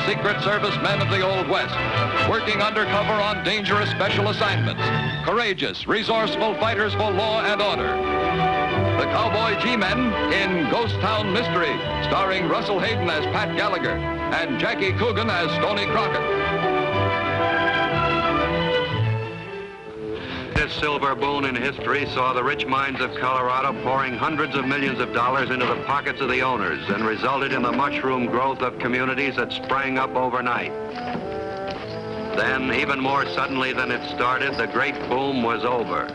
Secret Service men of the Old West, working undercover on dangerous special assignments, courageous, resourceful fighters for law and order. The Cowboy G-Men in Ghost Town Mystery, starring Russell Hayden as Pat Gallagher and Jackie Coogan as Stoney Crockett. This silver boom in history saw the rich mines of Colorado pouring hundreds of millions of dollars into the pockets of the owners and resulted in the mushroom growth of communities that sprang up overnight. Then, even more suddenly than it started, the great boom was over.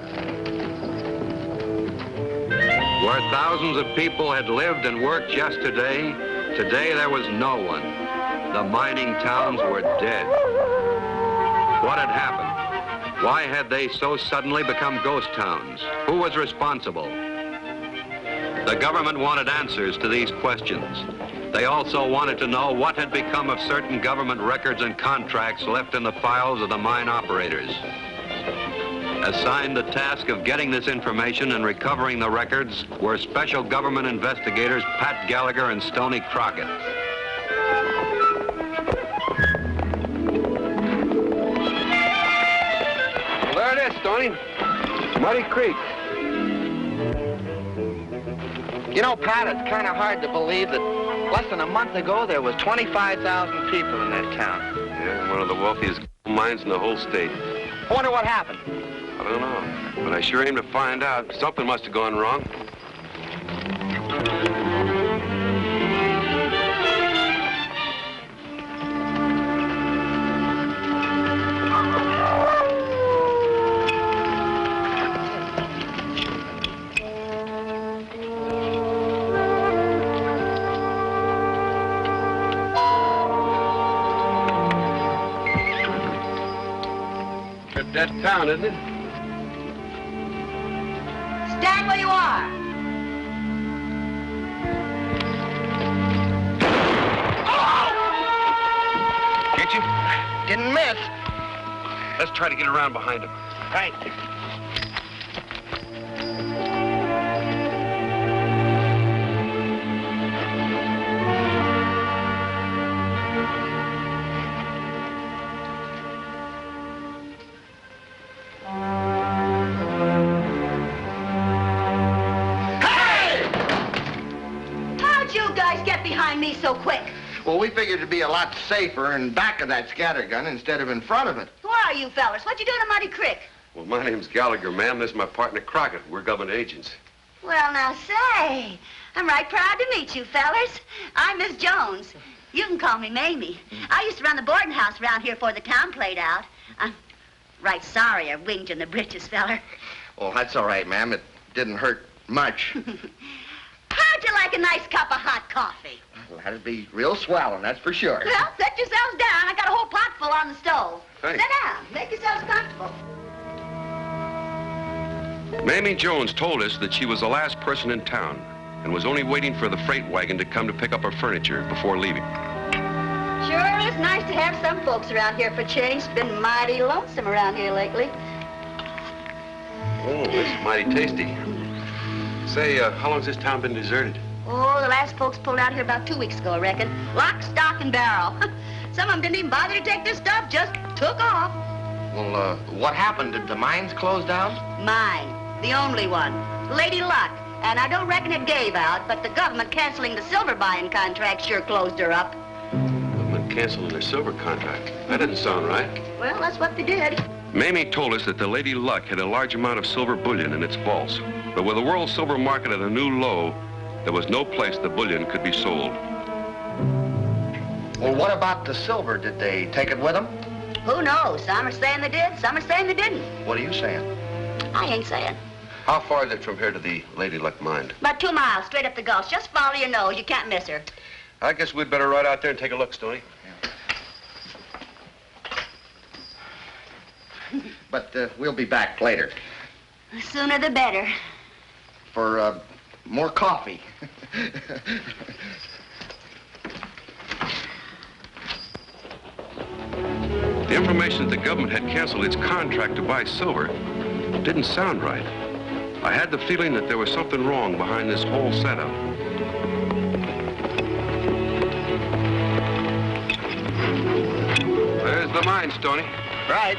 Where thousands of people had lived and worked yesterday, today there was no one. The mining towns were dead. What had happened? Why had they so suddenly become ghost towns? Who was responsible? The government wanted answers to these questions. They also wanted to know what had become of certain government records and contracts left in the files of the mine operators. Assigned the task of getting this information and recovering the records were special government investigators Pat Gallagher and Stoney Crockett. Stoney, Muddy Creek. You know, Pat, it's kind of hard to believe that less than a month ago there was 25,000 people in that town. Yeah, one of the wealthiest mines in the whole state. I wonder what happened. I don't know, but I sure aim to find out. Something must have gone wrong. That town, isn't it? Stand where you are. Oh! Get you? Didn't miss. Let's try to get around behind him. Right. So quick. Well, we figured it'd be a lot safer in back of that scattergun instead of in front of it. Who are you fellas? What you doing in Muddy Creek? Well, my name's Gallagher, ma'am. This is my partner, Crockett. We're government agents. Well, now, say, I'm right proud to meet you fellas. I'm Miss Jones. You can call me Mamie. I used to run the boarding house around here before the town played out. I'm right sorry I winged you in the britches, feller. Well, that's all right, ma'am. It didn't hurt much. How'd you like a nice cup of hot coffee? Well, that'd be real swelling, that's for sure. Well, set yourselves down. I got a whole pot full on the stove. Thanks. Sit down. Make yourselves comfortable. Mamie Jones told us that she was the last person in town and was only waiting for the freight wagon to come to pick up her furniture before leaving. Sure is nice to have some folks around here for change. It's been mighty lonesome around here lately. Oh, this is mighty tasty. Say, how long's this town been deserted? Oh, the last folks pulled out here about 2 weeks ago, I reckon. Lock, stock, and barrel. Some of them didn't even bother to take their stuff, just took off. Well, what happened? Did the mines close down? Mine, the only one. Lady Luck. And I don't reckon it gave out, but the government canceling the silver buying contract sure closed her up. Government canceling their silver contract? That doesn't sound right. Well, that's what they did. Mamie told us that the Lady Luck had a large amount of silver bullion in its vaults. But with the world silver market at a new low, there was no place the bullion could be sold. Well, what about the silver? Did they take it with them? Who knows? Some are saying they did, some are saying they didn't. What are you saying? I ain't saying. How far is it from here to the Lady Luck mine? About 2 miles, straight up the gulch. Just follow your nose. You can't miss her. I guess we'd better ride out there and take a look, Stoney. Yeah. But we'll be back later. The sooner the better. For more coffee. The information that the government had canceled its contract to buy silver didn't sound right. I had the feeling that there was something wrong behind this whole setup. the mine, Stoney. Right.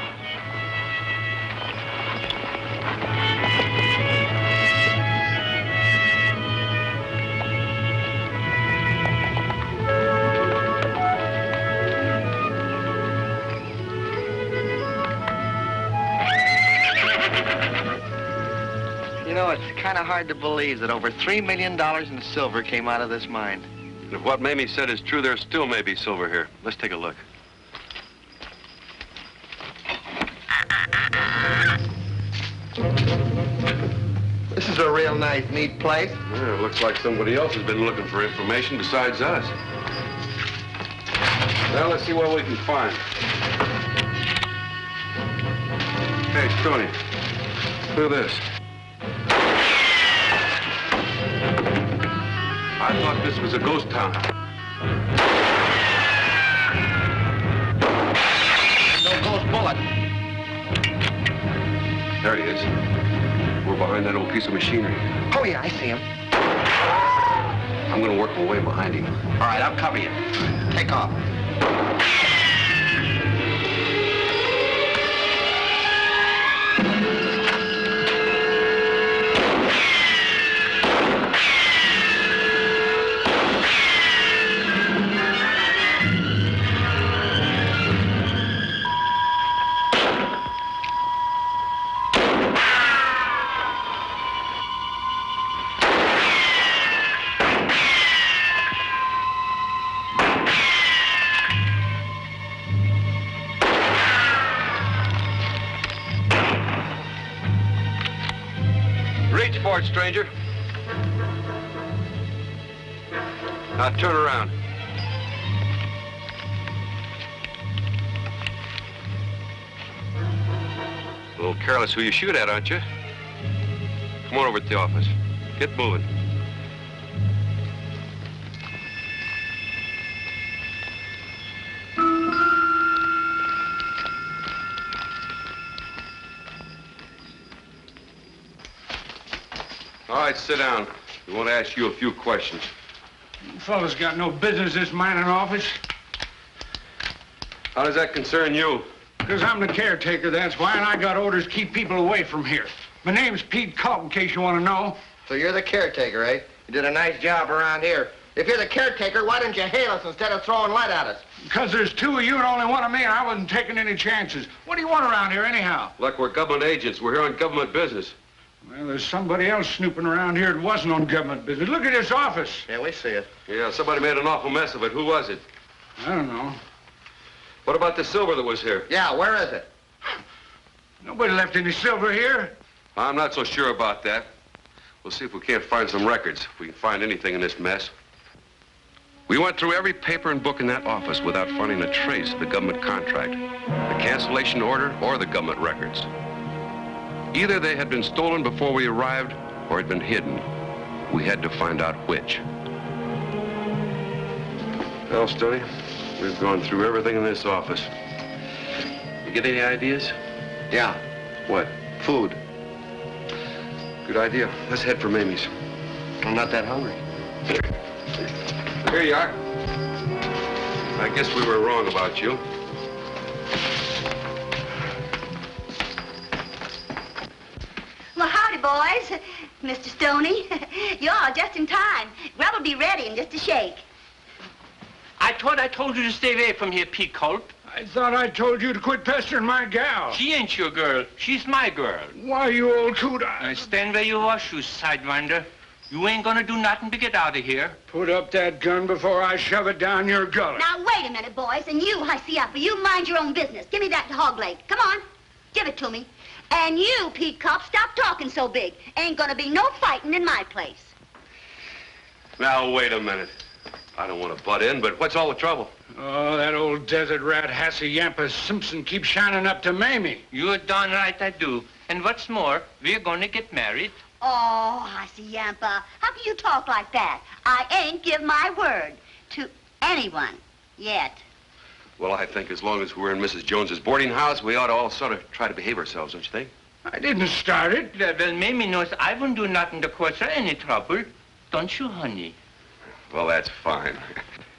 You know, it's kind of hard to believe that over $3 million in silver came out of this mine. And if what Mamie said is true, there still may be silver here. Let's take a look. This is a real nice, neat place. Yeah, it looks like somebody else has been looking for information besides us. Well, let's see what we can find. Hey, Stoney, look at this. I thought this was a ghost town. No ghost bullet. There he is. We're behind that old piece of machinery. Oh, yeah, I see him. I'm gonna work my way behind him. All right, I'll cover you. Take off. Reach for it, stranger. Now turn around. A little careless who you shoot at, aren't you? Come on over to the office. Get moving. All right, sit down. We want to ask you a few questions. You fellas got no business this mining office. How does that concern you? Because I'm the caretaker, that's why, and I got orders to keep people away from here. My name's Pete Culp, in case you want to know. So you're the caretaker, eh? You did a nice job around here. If you're the caretaker, why didn't you hail us instead of throwing lead at us? Because there's two of you and only one of me, and I wasn't taking any chances. What do you want around here, anyhow? Look, we're government agents. We're here on government business. Well, there's somebody else snooping around here that wasn't on government business. Look at this office. Yeah, we see it. Yeah, somebody made an awful mess of it. Who was it? I don't know. What about the silver that was here? Yeah, where is it? Nobody left any silver here. I'm not so sure about that. We'll see if we can't find some records. If we can find anything in this mess. We went through every paper and book in that office without finding a trace of the government contract, the cancellation order, or the government records. Either they had been stolen before we arrived, or had been hidden. We had to find out which. Well, Stoney, we've gone through everything in this office. You get any ideas? Yeah, What? food. Good idea. Let's head for Mamie's. I'm not that hungry. Here you are. I guess we were wrong about you. Well, howdy, boys. Mr. Stoney, you're all just in time. Grub will be ready in just a shake. I thought I told you to stay away from here, Pete Culp. I thought I told you to quit pestering my gal. She ain't your girl. She's my girl. Why, you old coot? Stand where you are, you sidewinder. You ain't gonna do nothing to get out of here. Put up that gun before I shove it down your gullet. Now, wait a minute, boys. And you, Hiceyapa, you mind your own business. Give me that hog leg. Come on. Give it to me. And you, Pete Culp, stop talking so big. Ain't gonna be no fighting in my place. Now, wait a minute. I don't want to butt in, but what's all the trouble? Oh, that old desert rat Hassayampa Simpson keeps shining up to Mamie. You're darn right I do. And what's more, we're gonna get married. Oh, Hiceyampa, how can you talk like that? I ain't give my word to anyone yet. Well, I think as long as we're in Mrs. Jones's boarding house, we ought to all sort of try to behave ourselves, don't you think? I didn't start it. Well, Mamie knows I wouldn't do nothing to cause her any trouble. Don't you, honey? Well, that's fine.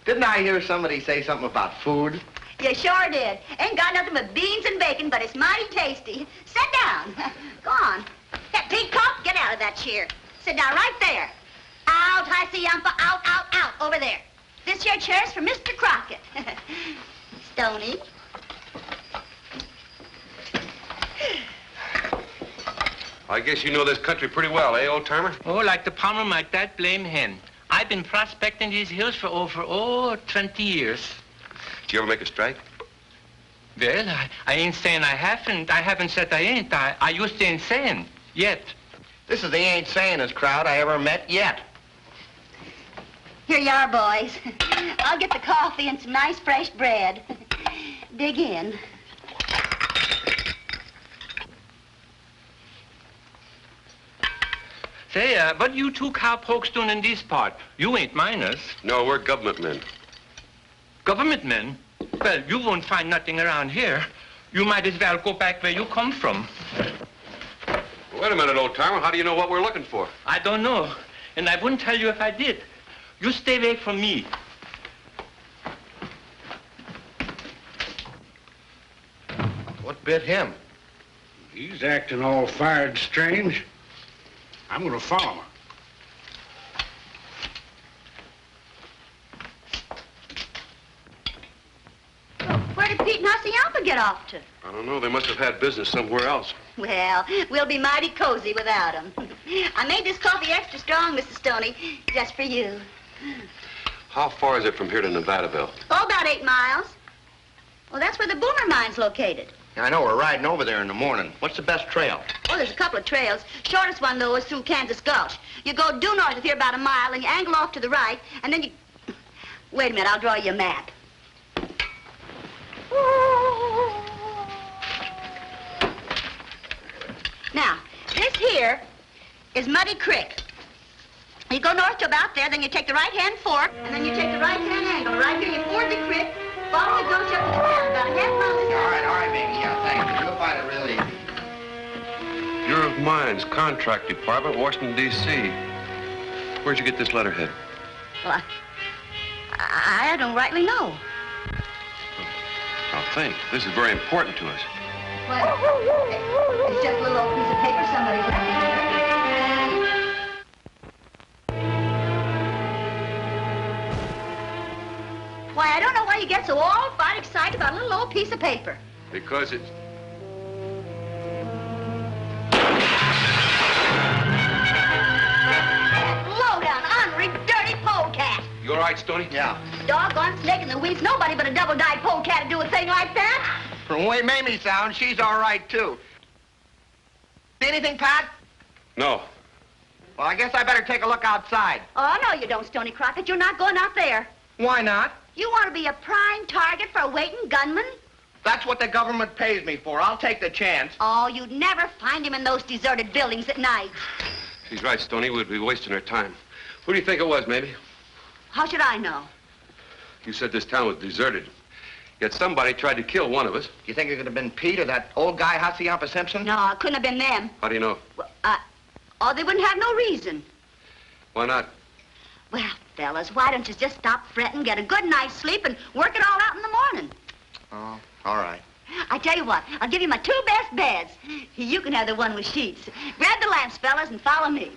Didn't I hear somebody say something about food? You sure did. Ain't got nothing but beans and bacon, but it's mighty tasty. Sit down. Go on. Hey, Pete Cook, get out of that chair. Sit down right there. Out, Haciampa, out, out, out, over there. This here chair's for Mr. Crockett. Stoney. I guess you know this country pretty well, eh, old-timer? Oh, like the palm of my dad blame hen. I've been prospecting these hills for over, 20 years. Did you ever make a strike? Well, I ain't saying I haven't. I haven't said I ain't. I just ain't saying yet. This is the ain't sayingest crowd I ever met yet. Here you are, boys. I'll get the coffee and some nice fresh bread. Dig in. Say, what you two cowpokes doing in this part? You ain't miners. No, we're government men. Government men? Well, you won't find nothing around here. You might as well go back where you come from. Wait a minute, old-timer. How do you know what we're looking for? I don't know, and I wouldn't tell you if I did. You stay away from me. What bit him? He's acting all fired strange. I'm gonna follow him. Where did Pete and Haciampa get off to? I don't know. They must have had business somewhere else. Well, we'll be mighty cozy without him. I made this coffee extra strong, Mrs. Stoney, just for you. How far is it from here to Nevadaville? Oh, about 8 miles. Well, that's where the Boomer Mine's located. I know we're riding over there in the morning. What's the best trail? Oh, there's a couple of trails. Shortest one, though, is through Kansas Gulch. You go due north of here about a mile, and you angle off to the right, and then you... Wait a minute, I'll draw you a map. Now, this here is Muddy Creek. You go north to about there, then you take the right-hand fork, and then you take the right-hand angle. Right here, you ford the creek, follow the gulch up to the town, about a half mile this way. All right, baby. Yeah, thanks. You'll find it really easy. Bureau of Mines, Contract Department, Washington, D.C. Where'd you get this letterhead? Well, I don't rightly know. Now think. This is very important to us. Well, it's just a little old piece of paper somebody left. Why, I don't know why you get so all fired excited about a little old piece of paper. Because it's... Low-down, ornery, dirty polecat. You all right, Stoney? Yeah. Doggone snake in the weeds. Nobody but a double-dyed polecat would do a thing like that. From the way Mamie sounds, she's all right, too. See anything, Pat? No. Well, I guess I better take a look outside. Oh, no, you don't, Stoney Crockett. You're not going out there. Why not? You want to be a prime target for a waiting gunman? That's what the government pays me for. I'll take the chance. Oh, you'd never find him in those deserted buildings at night. She's right, Stoney. We'd be wasting our time. Who do you think it was, maybe? How should I know? You said this town was deserted. Yet somebody tried to kill one of us. You think it could have been Pete or that old guy, Haciampa Simpson? No, it couldn't have been them. How do you know? Well, oh, they wouldn't have no reason. Why not? Well, fellas, why don't you just stop fretting, get a good night's sleep, and work it all out in the morning? Oh, all right. I tell you what, I'll give you my 2 best beds. You can have the one with sheets. Grab the lamps, fellas, and follow me.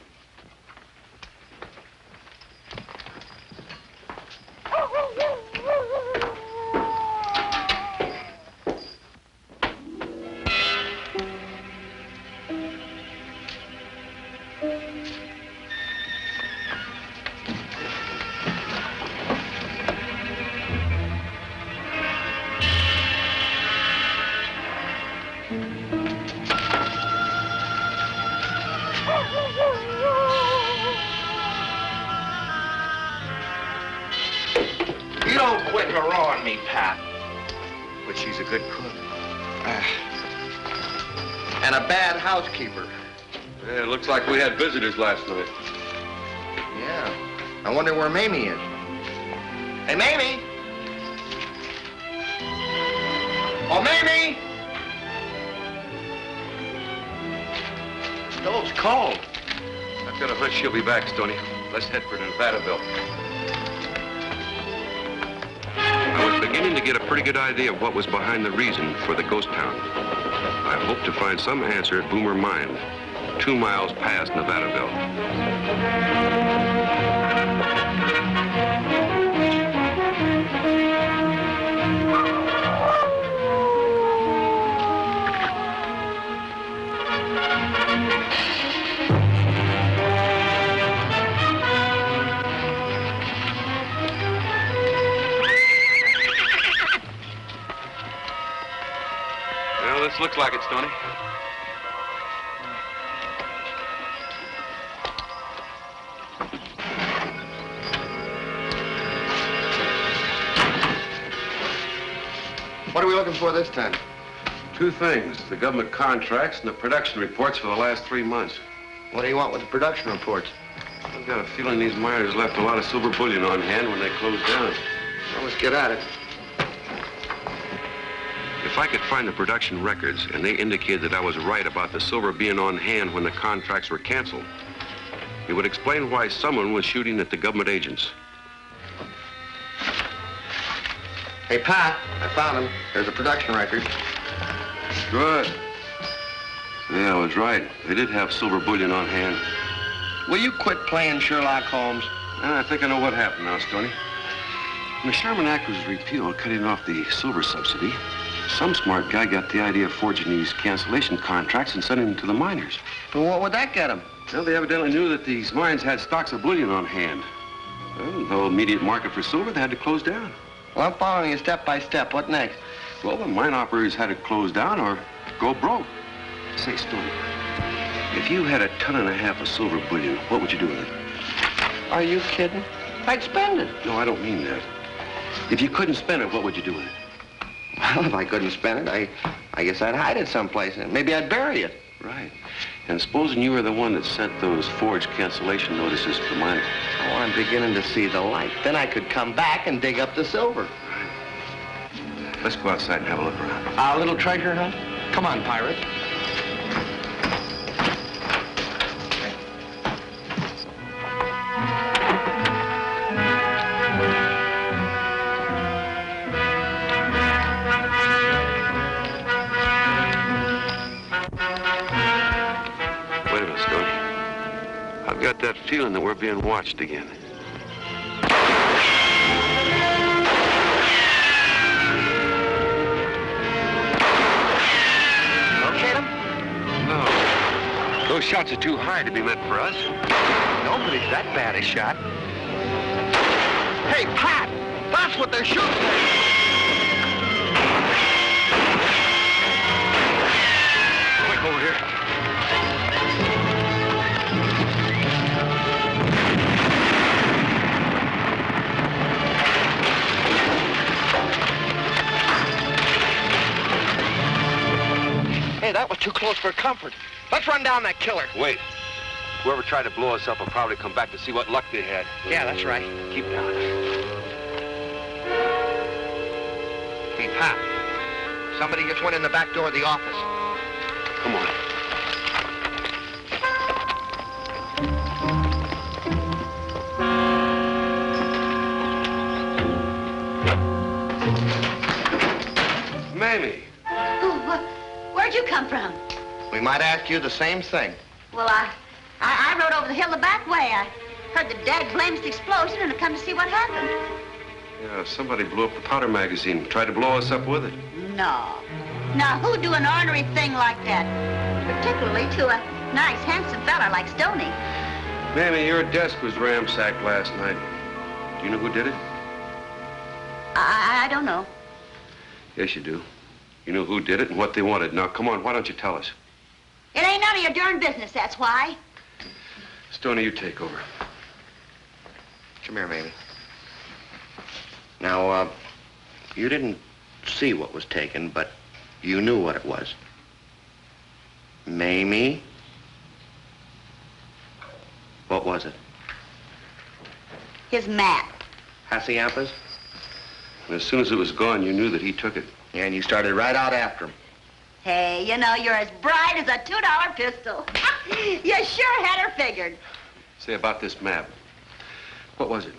You don't quit harrowing me, Pat. But she's a good cook. And a bad housekeeper. Yeah, it looks like we had visitors last night. Yeah. I wonder where Mamie is. Hey, Mamie! Oh, Mamie! Stove's cold. I've got a hunch she'll be back, Stoney. Let's head for Nevadaville. I was beginning to get a pretty good idea of what was behind the reason for the ghost town. I hope to find some answer at Boomer Mine, 2 miles past Nevadaville. Well, this looks like it, Stoney. What are we looking for this time? 2 things, the government contracts and the production reports for the last 3 months. What do you want with the production reports? I've got a feeling these miners left a lot of silver bullion on hand when they closed down. Well, let's get at it. If I could find the production records and they indicated that I was right about the silver being on hand when the contracts were canceled, it would explain why someone was shooting at the government agents. Hey, Pat, I found him. There's a production record. Good. Yeah, I was right. They did have silver bullion on hand. Will you quit playing Sherlock Holmes? I think I know what happened now, Stoney. When the Sherman Act was repealed, cutting off the silver subsidy, some smart guy got the idea of forging these cancellation contracts and sending them to the miners. But what would that get them? Well, they evidently knew that these mines had stocks of bullion on hand. Well, no immediate market for silver, they had to close down. Well, I'm following you step by step. What next? Well, the mine operators had to close down or go broke. Say, Stoney, if you had 1.5 tons of silver bullion, what would you do with it? Are you kidding? I'd spend it. No, I don't mean that. If you couldn't spend it, what would you do with it? Well, if I couldn't spend it, I guess I'd hide it someplace, and maybe I'd bury it. Right. And supposing you were the one that sent those forged cancellation notices to the miners. Oh, I'm beginning to see the light. Then I could come back and dig up the silver. Right. Let's go outside and have a look around. Our little treasure hunt? Come on, pirate. I've got that feeling that we're being watched again. Locate him? No. Those shots are too high to be meant for us. Nobody's that bad a shot. Hey, Pat! That's what they're shooting at! Quick, over here. Hey, that was too close for comfort. Let's run down that killer. Wait. Whoever tried to blow us up will probably come back to see what luck they had. Yeah, that's right. Keep down. Hey, Pat. Somebody just went in the back door of the office. Come on. Mamie. Where'd you come from? We might ask you the same thing. Well, I rode over the hill the back way. I heard the dead blamest explosion and I come to see what happened. Yeah, somebody blew up the powder magazine. Tried to blow us up with it. No. Now, who'd do an ornery thing like that? Particularly to a nice, handsome fella like Stoney. Mamie, your desk was ransacked last night. Do you know who did it? I don't know. Yes, you do. You know who did it and what they wanted. Now, come on, why don't you tell us? It ain't none of your darn business, that's why. Stoney, you take over. Come here, Mamie. Now, you didn't see what was taken, but you knew what it was. Mamie? What was it? His map. Haciendas? And as soon as it was gone, you knew that he took it. Yeah, and you started right out after him. Hey, you know, you're as bright as a $2 pistol. You sure had her figured. Say about this map. What was it?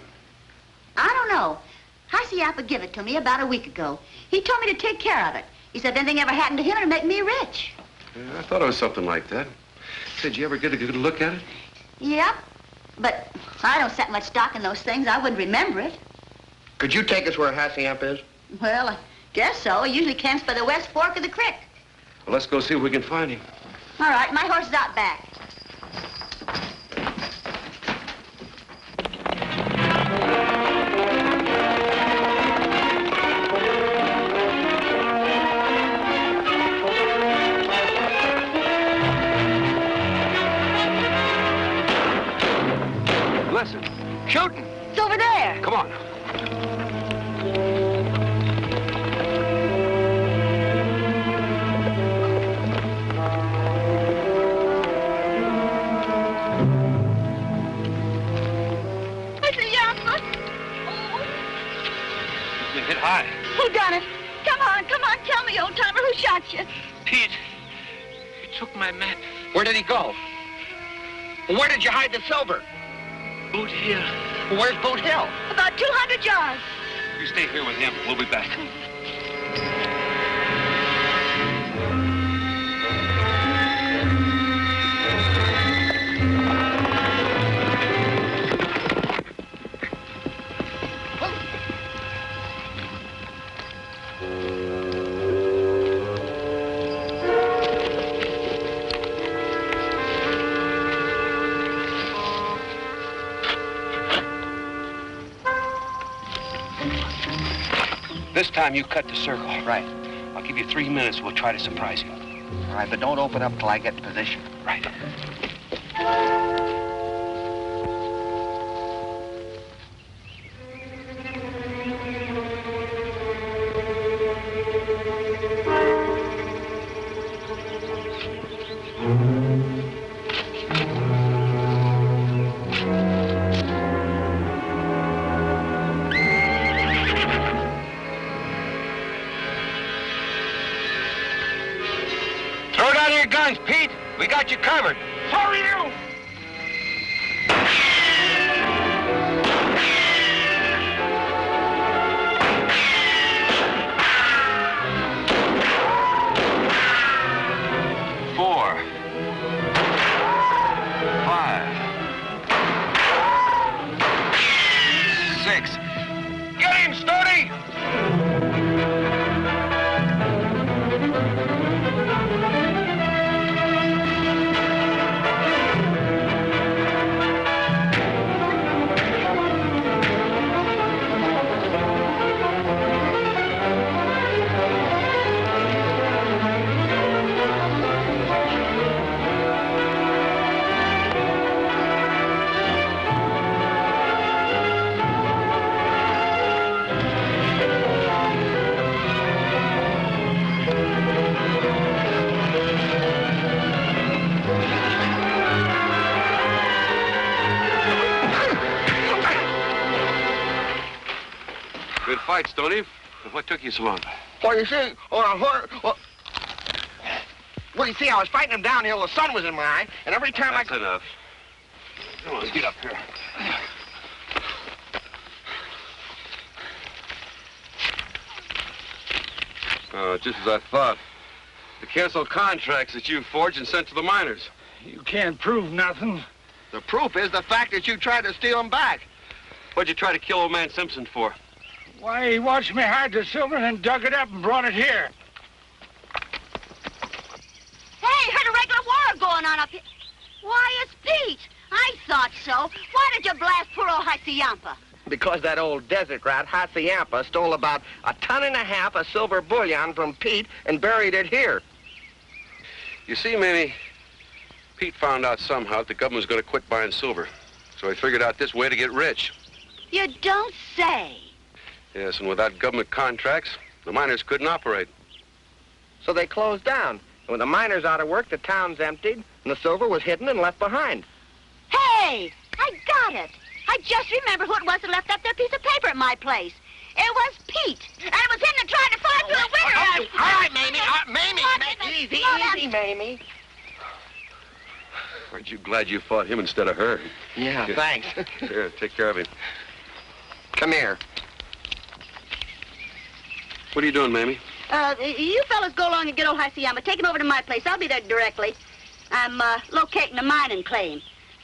I don't know. Hacienda gave it to me about a week ago. He told me to take care of it. He said if anything ever happened to him, it'd make me rich. Yeah, I thought it was something like that. Did you ever get a good look at it? Yep. But I don't set much stock in those things. I wouldn't remember it. Could you take us where Hacienda is? Well, I guess so. He usually camps by the west fork of the creek. Well, let's go see if we can find him. All right, my horse is out back. Listen. Shooting. It's over there. Come on. Hit high. Who done it? Come on, tell me, old-timer, who shot you? Pete, he took my map. Where did he go? Where did you hide the silver? Boot Hill. Where's Boot Hill? About 200 yards. You stay here with him. We'll be back. This time you cut the circle. Right. I'll give you 3 minutes. We'll try to surprise you. All right, but don't open up till I get in position. Right. Throw down your guns, Pete. We got you covered. So are you! Four. 5. 6. Get him, Stoney! Good fight, Stoney. What took you so long? Well, you see, well, you see, I was fighting him downhill. The sun was in my eye, and every time That's enough. Come on, get up here. Oh, just as I thought. The canceled contracts that you forged and sent to the miners. You can't prove nothing. The proof is the fact that you tried to steal them back. What'd you try to kill old man Simpson for? Why, he watched me hide the silver and then dug it up and brought it here. Hey, heard a regular war going on up here. Why, it's Pete. I thought so. Why did you blast poor old Hacienda? Because that old desert rat, Hacienda, stole about 1.5 tons of silver bullion from Pete and buried it here. You see, Mamie, Pete found out somehow that the government was going to quit buying silver. So he figured out this way to get rich. You don't say. Yes, and without government contracts, the miners couldn't operate. So they closed down. And when the miners out of work, the town's emptied, and the silver was hidden and left behind. Hey, I got it. I just remembered who it was that left that there piece of paper at my place. It was Pete. And it was him that tried to find through the window. All right, Mamie. Easy, Mamie. Aren't you glad you fought him instead of her? Yeah, thanks. Here, take care of him. Come here. What are you doing, Mamie? You fellas go along and get old Hacienda. Take him over to my place. I'll be there directly. I'm locating a mining claim.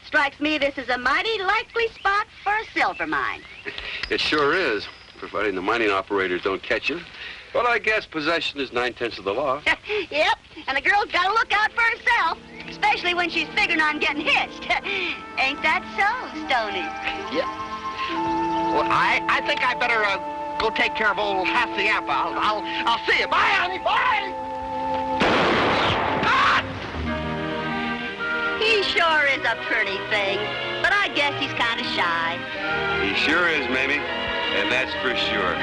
Strikes me this is a mighty likely spot for a silver mine. It sure is, providing the mining operators don't catch you. But I guess possession is 9/10 of the law. Yep, and the girl's got to look out for herself, especially when she's figuring on getting hitched. Ain't that so, Stoney? Yep. Well, I think I better go take care of old Hacienda. I'll see you. Bye, honey. Bye. Ah! He sure is a pretty thing, but I guess he's kind of shy. He sure is, Mamie. And that's for sure.